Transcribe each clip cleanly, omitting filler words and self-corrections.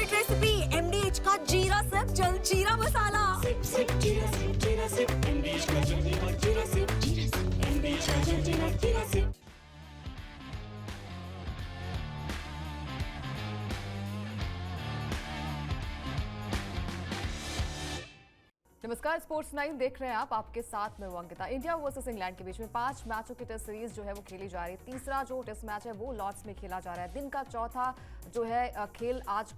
Favourite recipe MDH का जीरा SIP जल जीरा मसाला। सिप सिप जीरा सिप एमडीएच का जल जीरा सिप एमडीएच का जल जीरा सिप। नमस्कार, स्पोर्ट्स 9 देख रहे हैं आप। आपके साथ मैं हूं अंकिता। इंडिया वर्सेस इंग्लैंड के बीच में 5 मैचों की टेस्ट सीरीज जो है वो खेली जा रही है। तीसरा जो टेस्ट मैच है वो लॉर्ड्स में खेला जा रहा है। दिन का चौथा जो है खेल आज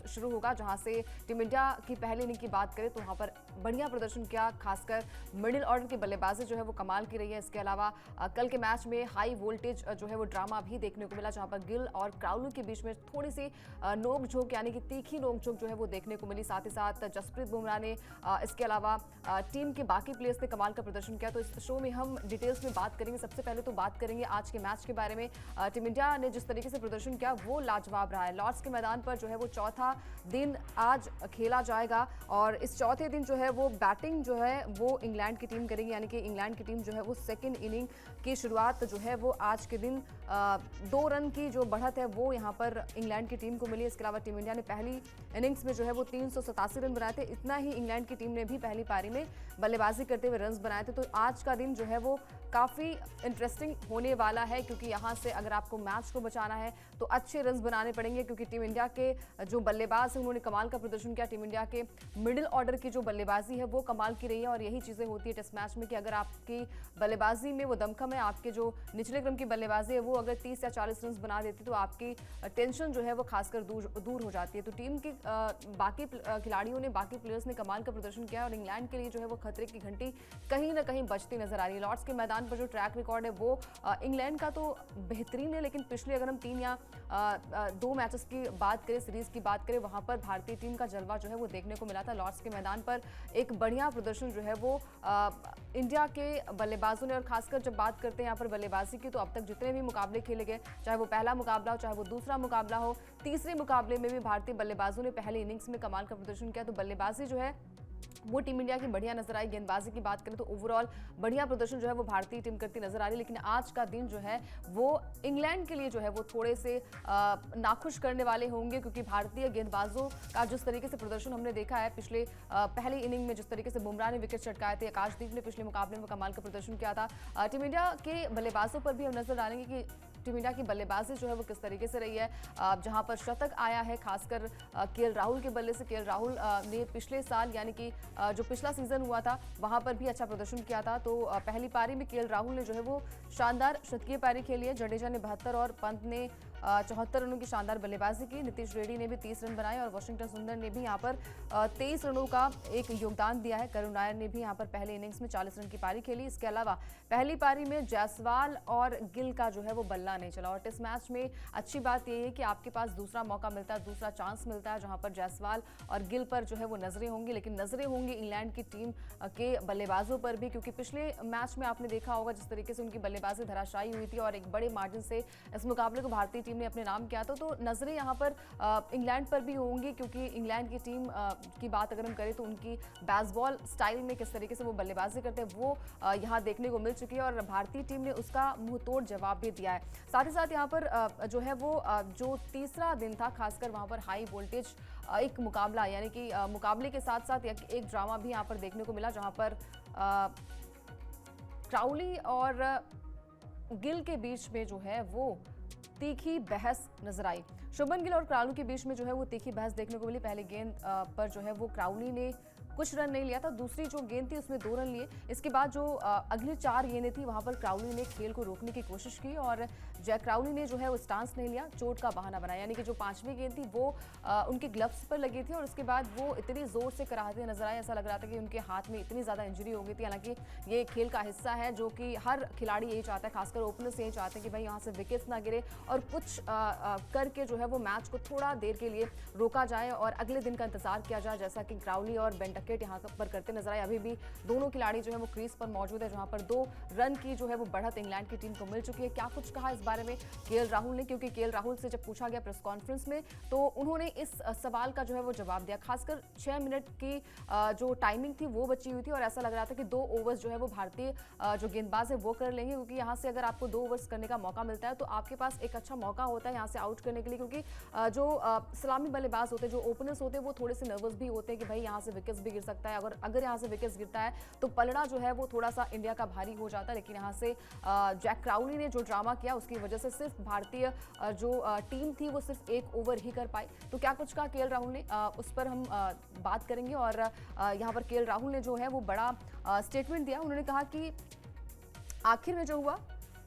शुरू होगा, जहां से टीम इंडिया की पहली इनिंग की बात करें तो वहां पर बढ़िया प्रदर्शन किया, खासकर मिडिल ऑर्डर की बल्लेबाजी जो है वो कमाल की रही है। इसके अलावा कल के मैच में हाई वोल्टेज जो है वो ड्रामा भी देखने को मिला, जहां पर गिल और क्राउली के बीच में थोड़ी सी नोक-झोंक यानी कि तीखी नोक-झोंक जो है वो देखने को मिली। साथ ही साथ जसप्रीत बुमराह ने इसके अलावा टीम के बाकी प्लेयर्स ने कमाल का प्रदर्शन किया। तो इस शो में हम डिटेल्स में बात करेंगे। सबसे पहले तो बात करेंगे आज के मैच के बारे में। टीम इंडिया ने जिस तरीके से प्रदर्शन किया वो लाजवाब रहा है। लॉर्ड्स के मैदान पर जो है वो चौथा दिन आज खेला जाएगा और इस चौथे दिन जो है वो बैटिंग जो है वो इंग्लैंड की टीम करेगी, यानी कि इंग्लैंड की टीम जो है वो सेकेंड इनिंग की शुरुआत जो है वो आज के दिन 2 रन की जो बढ़त है वो यहाँ पर इंग्लैंड की टीम को मिली। इसके अलावा टीम इंडिया ने पहली इनिंग्स में जो है वो 387 रन बनाए थे। इतना ही इंग्लैंड की टीम ने भी पहली पारी में बल्लेबाजी करते हुए रन्स बनाए थे। तो आज का दिन जो है वो काफ़ी इंटरेस्टिंग होने वाला है, क्योंकि यहाँ से अगर आपको मैच को बचाना है तो अच्छे रन्स बनाने पड़ेंगे, क्योंकि टीम इंडिया के जो बल्लेबाज हैं उन्होंने कमाल का प्रदर्शन किया। टीम इंडिया के मिडिल ऑर्डर की जो बल्लेबाजी है वो कमाल की रही है और यही चीज़ें होती है टेस्ट मैच में कि अगर आपकी बल्लेबाजी में वो दमखम है, आपके जो निचले क्रम की बल्लेबाजी है वो अगर 30 या 40 रन बना देती तो आपकी टेंशन जो है वो खासकर दूर हो जाती है। तो टीम के बाकी खिलाड़ियों ने, बाकी प्लेयर्स ने कमाल का प्रदर्शन किया और इंग्लैंड के लिए जो है वो खतरे की घंटी कहीं ना कहीं बजती नजर आ रही है। लॉर्ड्स के मैदान पर जो ट्रैक रिकॉर्ड है वो इंग्लैंड का तो बेहतरीन है, लेकिन पिछले अगर हम 3 या 2 मैचेस की बात करें, सीरीज की बात करें, वहां पर भारतीय टीम का जलवा जो है वो देखने को मिला था। लॉर्ड्स के मैदान पर एक बढ़िया प्रदर्शन जो है वो इंडिया के बल्लेबाजों ने, और खासकर जब बात करते हैं यहाँ पर बल्लेबाजी की, तो अब तक जितने भी मुकाबले खेले गए, चाहे वो पहला मुकाबला हो, चाहे वो दूसरा मुकाबला हो, तीसरे मुकाबले में भी भारतीय बल्लेबाजों ने पहली इनिंग्स में कमाल का प्रदर्शन किया। तो बल्लेबाजी जो है वो टीम इंडिया की बढ़िया नजर आई। गेंदबाजी की बात करें तो ओवरऑल बढ़िया प्रदर्शन जो है वो भारतीय टीम करती नजर आ रही है। लेकिन आज का दिन जो है वो इंग्लैंड के लिए जो है वो थोड़े से नाखुश करने वाले होंगे, क्योंकि भारतीय गेंदबाजों का जिस तरीके से प्रदर्शन हमने देखा है पिछले पहली इनिंग में, जिस तरीके से बुमराह ने विकेट चटकाए थे, आकाशदीप ने पिछले मुकाबले में कमाल का प्रदर्शन किया था। टीम इंडिया के बल्लेबाजों पर भी हम नजर डालेंगे कि टीम इंडिया की बल्लेबाजी जो है वो किस तरीके से रही है। जहां पर शतक आया है खासकर केएल राहुल के बल्ले से। केएल राहुल ने पिछले साल यानी कि जो पिछला सीजन हुआ था वहां पर भी अच्छा प्रदर्शन किया था। तो पहली पारी में केएल राहुल ने जो है वो शानदार शतकीय पारी खेली है। जडेजा ने 72 और पंत ने 74 रनों की शानदार बल्लेबाजी की। नीतीश रेड्डी ने भी 30 रन बनाए और वाशिंगटन सुंदर ने भी यहाँ पर 23 रनों का एक योगदान दिया है। करुण नायर ने भी यहाँ पर पहले इनिंग्स में 40 रन की पारी खेली। इसके अलावा पहली पारी में जायसवाल और गिल का जो है वो बल्ला नहीं चला। और टेस्ट मैच में अच्छी बात यह है कि आपके पास दूसरा मौका मिलता है, दूसरा चांस मिलता है, जहां पर जायसवाल और गिल पर जो है वो नजरें होंगी। लेकिन नजरें होंगी इंग्लैंड की टीम के बल्लेबाजों पर भी, क्योंकि पिछले मैच में आपने देखा होगा जिस तरीके से उनकी बल्लेबाजी धराशायी हुई थी और एक बड़े मार्जिन से इस मुकाबले को भारतीय टीम ने अपने नाम किया था। तो नजरें यहाँ पर इंग्लैंड पर भी होंगी, क्योंकि इंग्लैंड की टीम की बात अगर हम करें तो उनकी बेसबॉल स्टाइल में किस तरीके से वो बल्लेबाजी करते हैं वो यहाँ देखने को मिल चुकी है और भारतीय टीम ने उसका मुंहतोड़ जवाब भी दिया है। साथ ही साथ यहाँ पर जो है वो जो तीसरा दिन था, खासकर वहाँ पर हाई वोल्टेज एक मुकाबला, यानी कि मुकाबले के साथ साथ एक ड्रामा भी यहाँ पर देखने को मिला, जहाँ पर क्राउली और गिल के बीच में जो है वो तीखी बहस नजर आई। शुभमन गिल और क्राउली के बीच में जो है वो तीखी बहस देखने को मिली। पहले गेंद पर जो है वो क्राउली ने कुछ रन नहीं लिया था, दूसरी जो गेंद थी उसमें 2 रन लिए। इसके बाद जो अगली 4 गेंदें थी वहां पर क्राउली ने खेल को रोकने की कोशिश की और जय क्राउली ने जो है वो स्टांस नहीं लिया, चोट का बहाना बनाया, यानी कि जो 5वीं गेंद थी वो उनके ग्लव्स पर लगी थी और उसके बाद वो इतनी जोर से कराते नजर आए, ऐसा लग रहा था कि उनके हाथ में इतनी ज्यादा इंजरी हो गई थी। हालांकि ये खेल का हिस्सा है जो कि हर खिलाड़ी यही चाहता है, खासकर ओपनर्स यही चाहते हैं कि भाई यहाँ से विकेट्स ना गिरे और कुछ करके जो है वो मैच को थोड़ा देर के लिए रोका जाए और अगले दिन का इंतजार किया जाए, जैसा कि क्राउली और बेन डकेट यहाँ पर करते नजर आए। अभी भी दोनों खिलाड़ी जो है वो क्रीज पर मौजूद है, जहां पर 2 रन की जो है वो बढ़त इंग्लैंड की टीम को मिल चुकी है। क्या कुछ कहा इस बारे में केएल राहुल ने, क्योंकि केएल राहुल से जब पूछा गया प्रेस कॉन्फ्रेंस में तो उन्होंने इस सवाल का जो है वो जवाब दिया। खासकर 6 मिनट की जो टाइमिंग थी वो बची हुई थी और ऐसा लग रहा था कि 2 ओवर्स जो है वो भारतीय जो गेंदबाज है वो कर लेंगे, क्योंकि यहाँ से अगर आपको 2 ओवर्स करने का मौका मिलता है तो आपके पास एक अच्छा मौका होता है यहाँ से आउट करने के लिए, क्योंकि क्योंकि जो सलामी बल्लेबाज होते हैं, जो ओपनर्स होते हैं, वो थोड़े से नर्वस भी होते हैं कि भाई यहाँ से विकेट्स भी गिर सकता है। अगर यहाँ से विकेट्स गिरता है तो पलड़ा जो है वो थोड़ा सा इंडिया का भारी हो जाता है। लेकिन यहाँ से जैक क्राउली ने जो ड्रामा किया उसकी वजह से सिर्फ भारतीय जो टीम थी वो सिर्फ एक ओवर ही कर पाई। तो क्या कुछ कहा केएल राहुल ने, उस पर हम बात करेंगे। और यहाँ पर केएल राहुल ने जो है वो बड़ा स्टेटमेंट दिया। उन्होंने कहा कि आखिर में जो हुआ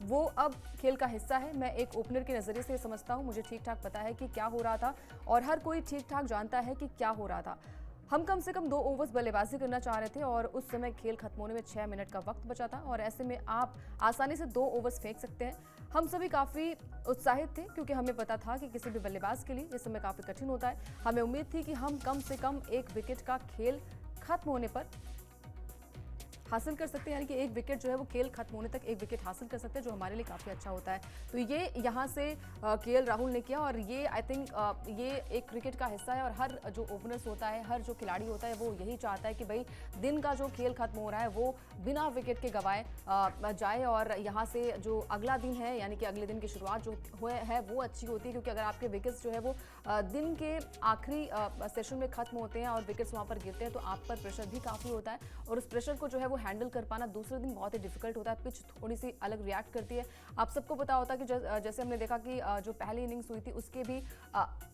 वो अब खेल का हिस्सा है। मैं एक ओपनर के नज़रिए से समझता हूँ, मुझे ठीक ठाक पता है कि क्या हो रहा था और हर कोई ठीक ठाक जानता है कि क्या हो रहा था। हम कम से कम 2 ओवर्स बल्लेबाजी करना चाह रहे थे और उस समय खेल खत्म होने में 6 मिनट का वक्त बचा था और ऐसे में आप आसानी से 2 ओवर्स फेंक सकते हैं। हम सभी काफ़ी उत्साहित थे क्योंकि हमें पता था कि किसी भी बल्लेबाज के लिए ये समय काफ़ी कठिन होता है। हमें उम्मीद थी कि हम कम से कम 1 विकेट का खेल खत्म होने पर हासिल कर सकते हैं, यानी कि 1 विकेट जो है वो खेल खत्म होने तक 1 विकेट हासिल कर सकते हैं, जो हमारे लिए काफ़ी अच्छा होता है। तो ये यहाँ से केएल राहुल ने किया और ये आई थिंक ये एक क्रिकेट का हिस्सा है और हर जो ओपनर्स होता है, हर जो खिलाड़ी होता है वो यही चाहता है कि भाई दिन का जो खेल खत्म हो रहा है वो बिना विकेट के गंवाए जाए और यहाँ से जो अगला दिन है, यानी कि अगले दिन की शुरुआत जो है वो अच्छी होती है। क्योंकि अगर आपके विकेट्स जो है वो दिन के आखिरी सेशन में खत्म होते हैं और विकेट्स वहाँ पर गिरते हैं तो आप पर प्रेशर भी काफ़ी होता है और उस प्रेशर को जो है वो हैंडल कर पाना दूसरे दिन बहुत ही डिफिकल्ट होता है। पिच थोड़ी सी अलग रिएक्ट करती है। आप सबको पता होता है कि जैसे हमने देखा कि जो पहली इनिंग्स हुई थी उसके भी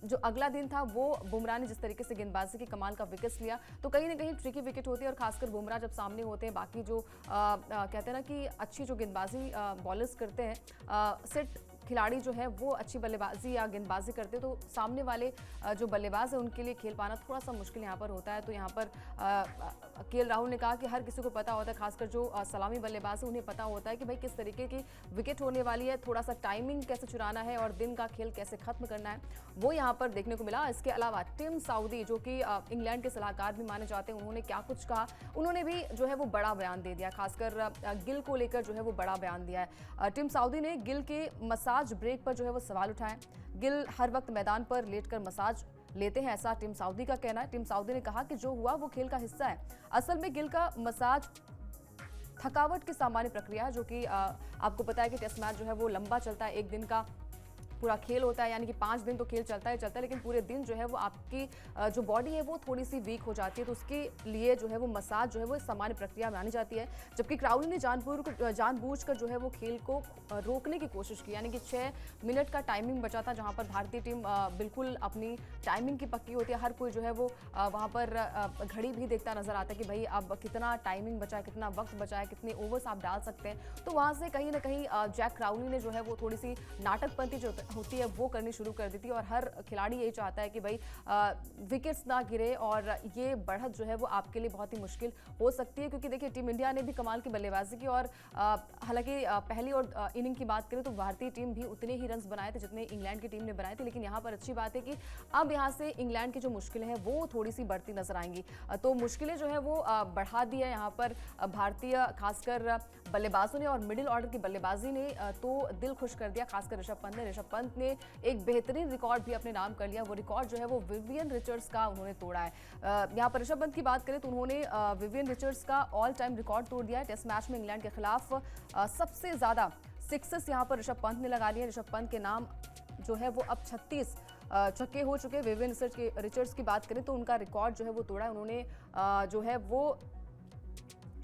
जो अगला दिन था वो बुमराह ने जिस तरीके से गेंदबाजी की कमाल का विकेट्स लिया, तो कहीं ना कहीं ट्रिकी विकेट होती है और खासकर बुमराह जब सामने होते हैं, बाकी जो कहते हैं ना कि अच्छी जो गेंदबाजी बॉलर्स करते हैं, सेट खिलाड़ी जो है वो अच्छी बल्लेबाजी या गेंदबाजी करते हैं, तो सामने वाले जो बल्लेबाज है उनके लिए खेल पाना थोड़ा सा मुश्किल यहाँ पर होता है। तो यहाँ पर केएल राहुल ने कहा कि हर किसी को पता होता है, खासकर जो सलामी बल्लेबाज है उन्हें पता होता है कि भाई किस तरीके की विकेट होने वाली है, थोड़ा सा टाइमिंग कैसे चुराना है और दिन का खेल कैसे खत्म करना है, वो यहाँ पर देखने को मिला। इसके अलावा टिम साउदी जो कि इंग्लैंड के सलाहकार भी माने जाते हैं, उन्होंने क्या कुछ कहा, उन्होंने भी जो है वो बड़ा बयान दे दिया, खासकर गिल को लेकर जो है वो बड़ा बयान दिया है। टिम साउदी ने गिल के मसाज ब्रेक पर जो है वो सवाल उठाए। गिल हर वक्त मैदान पर लेटकर मसाज लेते हैं, ऐसा टिम साउदी का कहना है। टिम साउदी ने कहा कि जो हुआ वो खेल का हिस्सा है। असल में गिल का मसाज थकावट की सामान्य प्रक्रिया है, जो कि आपको पता है कि टेस्ट मैच जो है वो लंबा चलता है, 1 दिन का पूरा खेल होता है, यानी कि 5 दिन तो खेल चलता है, लेकिन पूरे दिन जो है वो आपकी जो बॉडी है वो थोड़ी सी वीक हो जाती है, तो उसके लिए जो है वो मसाज जो है वो सामान्य प्रक्रिया मानी जाती है। जबकि क्राउली ने जानबूझकर जो है वो खेल को रोकने की कोशिश की, यानी कि 6 मिनट का टाइमिंग बचा था, जहां पर भारतीय टीम बिल्कुल अपनी टाइमिंग की पक्की होती है। हर कोई जो है वो वहाँ पर घड़ी भी देखता नजर आता है कि भाई अब कितना टाइमिंग बचा है, कितना वक्त बचा है, कितने ओवर्स आप डाल सकते हैं। तो वहाँ से कहीं ना कहीं जैक क्राउली ने जो है वो थोड़ी सी नाटकपंती जो होती है वो करनी शुरू कर दी थी और हर खिलाड़ी यही चाहता है कि भाई विकेट्स ना गिरे और ये बढ़त जो है वो आपके लिए बहुत ही मुश्किल हो सकती है। क्योंकि देखिए टीम इंडिया ने भी कमाल की बल्लेबाजी की और हालांकि पहली और इनिंग की बात करें तो भारतीय टीम भी उतने ही रन्स बनाए थे जितने इंग्लैंड की टीम ने बनाए थे, लेकिन यहाँ पर अच्छी बात है कि अब यहाँ से इंग्लैंड की जो मुश्किलें हैं वो थोड़ी सी बढ़ती नजर आएंगी। तो मुश्किलें जो है वो बढ़ा दी है यहाँ पर भारतीय खासकर बल्लेबाजों ने और मिडिल ऑर्डर की बल्लेबाजी ने तो दिल खुश कर दिया, खासकर ऋषभ पंत ने एक बेहतरीन रिकॉर्ड भी अपने नाम कर लिया। वो रिकॉर्ड जो है वो विवियन रिचर्ड्स का उन्होंने तोड़ा है। यहाँ पर ऋषभ पंत की बात करें तो उन्होंने विवियन रिचर्ड्स का ऑल टाइम रिकॉर्ड तोड़ दिया है। टेस्ट मैच में इंग्लैंड के खिलाफ सबसे ज्यादा सिक्सेस यहाँ पर ऋषभ पंत ने लगा लिया। ऋषभ पंत के नाम जो है वो अब 36 छक्के हो चुके हैं। विवियन रिचर्ड्स की बात करें तो उनका रिकॉर्ड जो है वो तोड़ा है, उन्होंने जो है वो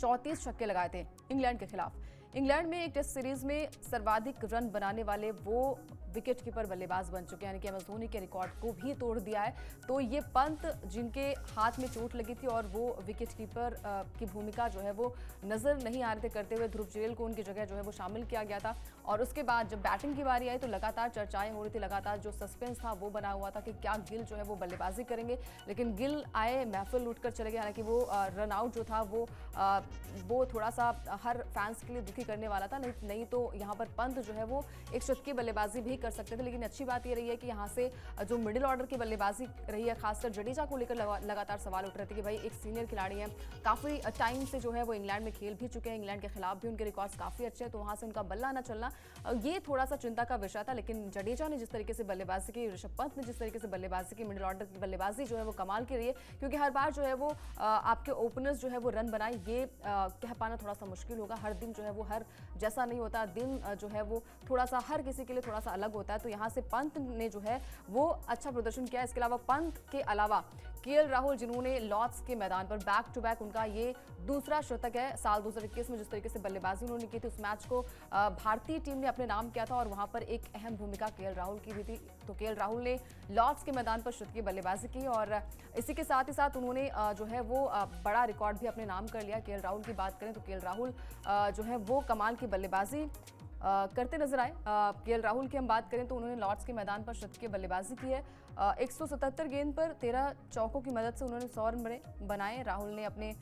34 छक्के लगाए थे इंग्लैंड के खिलाफ। इंग्लैंड में एक टेस्ट सीरीज में सर्वाधिक रन बनाने वाले वो विकेट कीपर बल्लेबाज बन चुके हैं, यानी कि एम एस धोनी के रिकॉर्ड को भी तोड़ दिया है। तो ये पंत जिनके हाथ में चोट लगी थी और वो विकेट कीपर की भूमिका जो है वो नजर नहीं आ रहे थे करते हुए, ध्रुव जुरैल को उनकी जगह जो है वो शामिल किया गया था। और उसके बाद जब बैटिंग की बारी आई तो लगातार चर्चाएं हो रही थी, लगातार जो सस्पेंस था वो बना हुआ था कि क्या गिल जो है वो बल्लेबाजी करेंगे, लेकिन गिल आए, महफिल लूट कर चले गए। हालांकि वो रन आउट जो था वो थोड़ा सा हर फैंस के लिए दुखी करने वाला था, नहीं तो यहाँ पर पंत जो है वो एक शतकीय बल्लेबाजी भी कर सकते थे। लेकिन अच्छी बात ये रही है कि यहाँ से जो मिडिल ऑर्डर की बल्लेबाजी रही है, खासकर जडेजा को लेकर लगातार सवाल उठ रहे थे कि भाई एक सीनियर खिलाड़ी है, काफी टाइम से जो है वो इंग्लैंड में खेल भी चुके हैं, इंग्लैंड के खिलाफ भी उनके रिकॉर्ड्स काफी अच्छे हैं, तो वहां से उनका बल्ला ना चलना ये थोड़ा सा चिंता का विषय था। लेकिन जडेजा ने जिस तरीके से बल्लेबाजी की, ऋषभ पंत ने जिस तरीके से बल्लेबाजी की, मिडिल ऑर्डर की बल्लेबाजी जो है वो कमाल की रही है। क्योंकि हर बार जो है वो आपके ओपनर्स जो है वो रन बनाए, ये कह पाना थोड़ा सा मुश्किल होगा। हर दिन जो है वो हर जैसा नहीं होता, दिन जो है वो थोड़ा सा हर किसी के लिए थोड़ा सा अलग अलग होता है, तो यहाँ से पंत ने जो है वो अच्छा प्रदर्शन किया। इसके अलावा पंत के अलावा केएल राहुल, जिन्होंने लॉर्ड्स के मैदान पर बैक टू बैक उनका ये दूसरा शतक है। साल 2021 में जिस तरीके से बल्लेबाजी उन्होंने की थी, उस मैच को भारतीय टीम ने अपने नाम किया था और वहां पर एक अहम भूमिका केएल राहुल की भी थी। तो केएल राहुल ने लॉर्ड्स के मैदान पर शतकीय बल्लेबाजी की और इसी के साथ ही साथ उन्होंने जो है वो बड़ा रिकॉर्ड भी अपने नाम कर लिया। केएल राहुल की बात करें तो केएल राहुल जो है वो कमाल की बल्लेबाजी करते नजर आए। केएल राहुल की हम बात करें तो उन्होंने लॉर्ड्स के मैदान पर शतकीय बल्लेबाजी की है। 177 गेंद पर 13 चौकों की मदद से उन्होंने 100 रन बनाए। राहुल ने अपने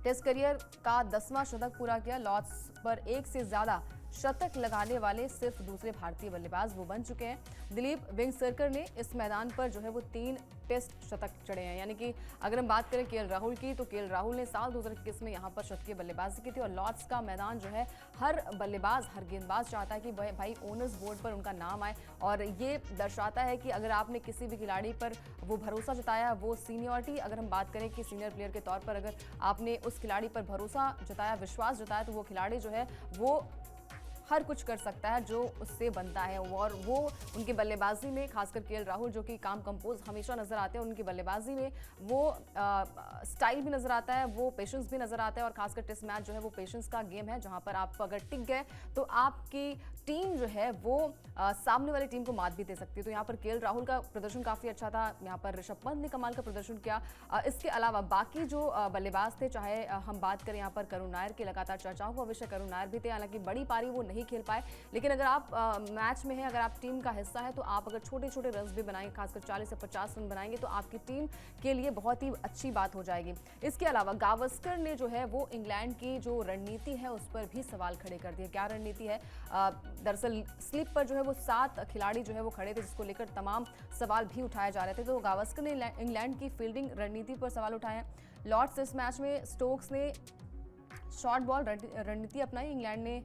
टेस्ट करियर का 10वां शतक पूरा किया। लॉर्ड्स पर एक से ज्यादा शतक लगाने वाले सिर्फ दूसरे भारतीय बल्लेबाज वो बन चुके हैं। दिलीप वेंगसरकर ने इस मैदान पर जो है वो 3 टेस्ट शतक चढ़े हैं। यानी कि अगर हम बात करें केएल राहुल की, तो केएल राहुल ने साल 2021 में यहाँ पर शतकीय बल्लेबाजी की थी और लॉर्ड्स का मैदान जो है हर बल्लेबाज, हर गेंदबाज चाहता है कि भाई ओनर्स बोर्ड पर उनका नाम आए और ये दर्शाता है कि अगर आपने किसी भी खिलाड़ी पर वो भरोसा जताया, वो सीनियरिटी, अगर हम बात करें कि सीनियर प्लेयर के तौर पर अगर आपने उस खिलाड़ी पर भरोसा जताया, विश्वास जताया, तो वो खिलाड़ी जो है वो हर कुछ कर सकता है जो उससे बनता है। और वो उनकी बल्लेबाजी में, खासकर केएल राहुल जो कि काम कंपोज हमेशा नजर आते हैं, उनकी बल्लेबाजी में वो स्टाइल भी नजर आता है, वो पेशेंस भी नजर आता है। और खासकर टेस्ट मैच जो है वो पेशेंस का गेम है, जहां पर आप अगर टिक गए तो आपकी टीम जो है वो सामने वाली टीम को मात भी दे सकती है। तो यहाँ पर केएल राहुल का प्रदर्शन काफी अच्छा था। यहाँ पर ऋषभ पंत ने कमाल का प्रदर्शन किया। इसके अलावा बाकी जो बल्लेबाज थे, चाहे हम बात करें यहाँ पर करुण नायर की, लगातार चर्चाओं का विषय करुण नायर भी थे। हालांकि बड़ी पारी वो नहीं खेल पाए, लेकिन अगर आप मैच में हैं, अगर आप टीम का हिस्सा है, तो आप अगर छोटे छोटे रन भी बनाएंगे, खासकर 40 से 50 रन बनाएंगे, तो आपकी टीम के लिए बहुत ही अच्छी बात हो जाएगी। इसके अलावा गावस्कर ने जो है वो इंग्लैंड की जो रणनीति है उस पर भी सवाल खड़े कर दिए। क्या रणनीति है? दरअसल स्लिप पर जो है वो 7 खिलाड़ी जो है वो खड़े थे, जिसको लेकर तमाम सवाल भी उठाए जा रहे थे। तो गावस्कर ने इंग्लैंड की फील्डिंग रणनीति पर सवाल उठाए। लॉर्ड्स इस मैच में स्टोक्स ने शॉर्ट बॉल रणनीति अपनाई। इंग्लैंड ने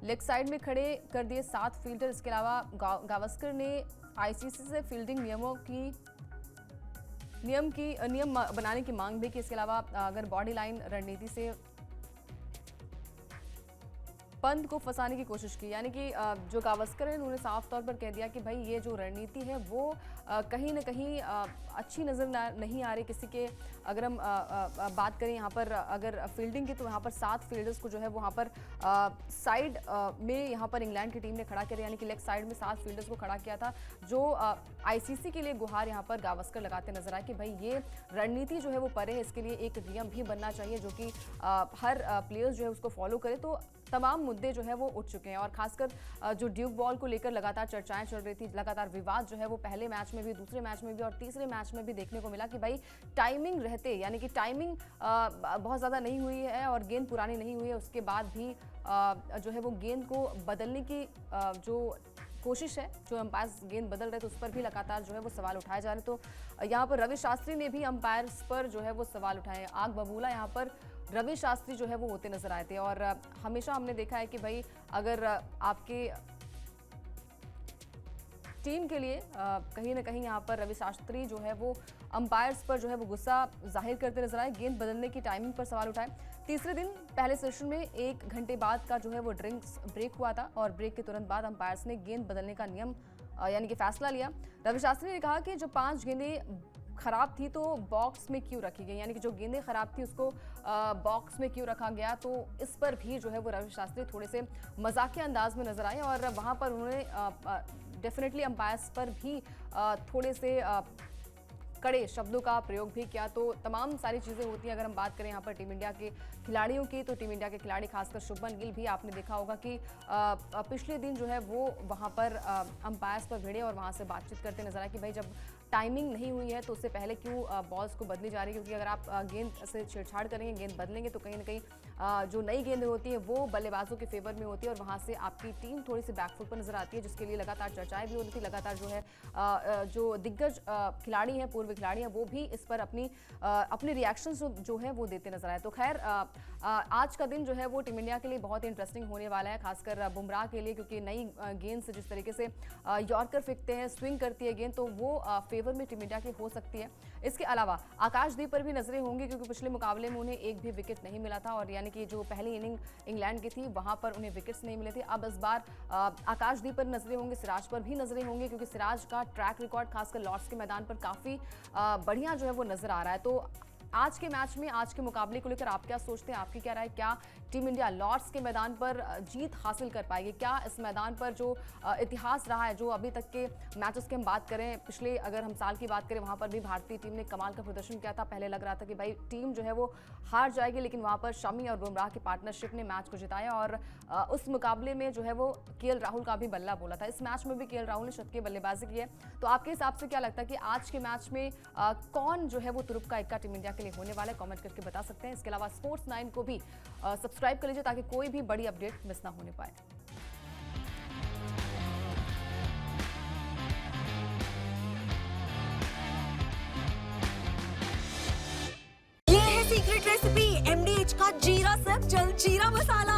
लेग साइड में खड़े कर दिए 7 फील्डर। इसके अलावा गावस्कर ने आईसीसी से फील्डिंग नियम बनाने की मांग भी की। इसके अलावा अगर बॉडी लाइन रणनीति से पंत को फंसाने की कोशिश की, यानी कि जो गावस्कर है उन्होंने साफ तौर पर कह दिया कि भाई ये जो रणनीति है वो कहीं ना कहीं अच्छी नज़र नहीं आ रही किसी के। अगर हम बात करें यहाँ पर अगर फील्डिंग की, तो यहाँ पर 7 फील्डर्स को जो है वहाँ पर साइड में यहाँ पर इंग्लैंड की टीम ने खड़ा किया, यानी कि लेग साइड में 7 फील्डर्स को खड़ा किया था। जो आईसीसी के लिए गुहार यहाँ पर गावस्कर लगाते नजर आए कि भाई ये रणनीति जो है वो परे है, इसके लिए एक नियम भी बनना चाहिए जो कि हर प्लेयर्स जो है उसको फॉलो करे। तो तमाम मुद्दे जो है वो उठ चुके हैं और खासकर जो ड्यूक बॉल को लेकर लगातार चर्चाएं चल रही थी, लगातार विवाद जो है वो पहले मैच में भी, दूसरे मैच में भी और तीसरे मैच में भी देखने को मिला कि भाई टाइमिंग रहते, यानी कि टाइमिंग बहुत ज़्यादा नहीं हुई है और गेंद पुरानी नहीं हुई है, उसके बाद भी जो है वो गेंद को बदलने की जो कोशिश है, जो अंपायर्स गेंद बदल रहे थे उस पर भी लगातार जो है वो सवाल उठाए जा रहे। तो यहाँ पर रवि शास्त्री ने भी अंपायर्स पर जो है वो सवाल उठाए। आग बबूला यहाँ पर रवि शास्त्री जो है वो होते नजर आए थे और हमेशा हमने देखा है कि भाई अगर आपके टीम के लिए कहीं ना कहीं यहाँ पर रवि शास्त्री जो है वो अंपायर्स पर जो है वो गुस्सा जाहिर करते नजर आए, गेंद बदलने की टाइमिंग पर सवाल उठाए। तीसरे दिन पहले सेशन में 1 घंटे बाद का जो है वो ड्रिंक्स ब्रेक हुआ था और ब्रेक के तुरंत बाद अंपायर्स ने गेंद बदलने का नियम यानी कि फैसला लिया। रवि शास्त्री ने कहा कि जो 5 गेंदें खराब थी तो बॉक्स में क्यों रखी गई, यानी कि जो गेंदें खराब थी उसको बॉक्स में क्यों रखा गया। तो इस पर भी जो है वो रवि शास्त्री थोड़े से मजाकिया अंदाज में नजर आए और वहां पर उन्होंने डेफिनेटली अंपायर्स पर भी थोड़े से कड़े शब्दों का प्रयोग भी किया। तो तमाम सारी चीज़ें होती हैं। अगर हम बात करें यहाँ पर टीम इंडिया के खिलाड़ियों की, तो टीम इंडिया के खिलाड़ी खासकर शुभमन गिल भी आपने देखा होगा कि पिछले दिन जो है वो वहाँ पर अंपायर्स पर भिड़े और वहाँ से बातचीत करते नजर आए कि भाई जब टाइमिंग नहीं हुई है तो उससे पहले क्यों बॉल्स को बदली जा रही है, क्योंकि अगर आप गेंद से छेड़छाड़ करेंगे, गेंद बदलेंगे तो कहीं ना कहीं जो नई गेंदें होती हैं वो बल्लेबाजों के फेवर में होती है और वहाँ से आपकी टीम थोड़ी सी बैकफुट पर नजर आती है, जिसके लिए लगातार चर्चाएं भी हो रही थी। लगातार जो है जो दिग्गज खिलाड़ी हैं, पूर्व भी खिलाड़ी हैं वो भी इस पर अपने रिएक्शंस जो है वो देते नजर आए। तो खैर आज का दिन जो है वो टीम इंडिया के लिए बहुत इंटरेस्टिंग होने वाला है, खासकर बुमराह के लिए, क्योंकि नई गेंद से जिस तरीके से यॉर्कर फेंकते हैं, स्विंग करती है गेंद, तो वो फेवर में टीम इंडिया की हो सकती है। इसके अलावा आकाशदीप पर भी नजरें होंगी, क्योंकि पिछले मुकाबले में उन्हें एक भी विकेट नहीं मिला था, और यानी कि जो पहली इनिंग इंग्लैंड की थी वहां पर उन्हें विकेट्स नहीं मिले थे। अब इस बार आकाशदीप पर नजरें होंगी, सिराज पर भी नजरें होंगी, क्योंकि सिराज का ट्रैक रिकॉर्ड खासकर लॉर्ड्स के मैदान पर काफी बढ़िया जो है वो नजर आ रहा है। तो आज के मैच में, आज के मुकाबले को लेकर आप क्या सोचते हैं, आपकी क्या राय? क्या टीम इंडिया लॉर्ड्स के मैदान पर जीत हासिल कर पाएगी? क्या इस मैदान पर जो इतिहास रहा है, जो अभी तक के मैचेस की हम बात करें, पिछले अगर हम साल की बात करें, वहां पर भी भारतीय टीम ने कमाल का प्रदर्शन किया था। पहले लग रहा था कि भाई टीम जो है वो हार जाएगी, लेकिन वहां पर शमी और बुमराह की पार्टनरशिप ने मैच को जिताया, और उस मुकाबले में जो है वो केएल राहुल का भी बल्ला बोला था। इस मैच में भी केएल राहुल ने शतकीय बल्लेबाजी की है। तो आपके हिसाब से क्या लगता है कि आज के मैच में कौन जो है वो तुरुप का इक्का टीम इंडिया के लिए होने वाला है? कमेंट करके बता सकते हैं। इसके अलावा स्पोर्ट्स 9 को भी सब्सक्राइब कर लीजिए, ताकि कोई भी बड़ी अपडेट मिस ना होने पाए। ये है सीक्रेट रेसिपी MDH का जीरा सिर्फ जलजीरा मसाला।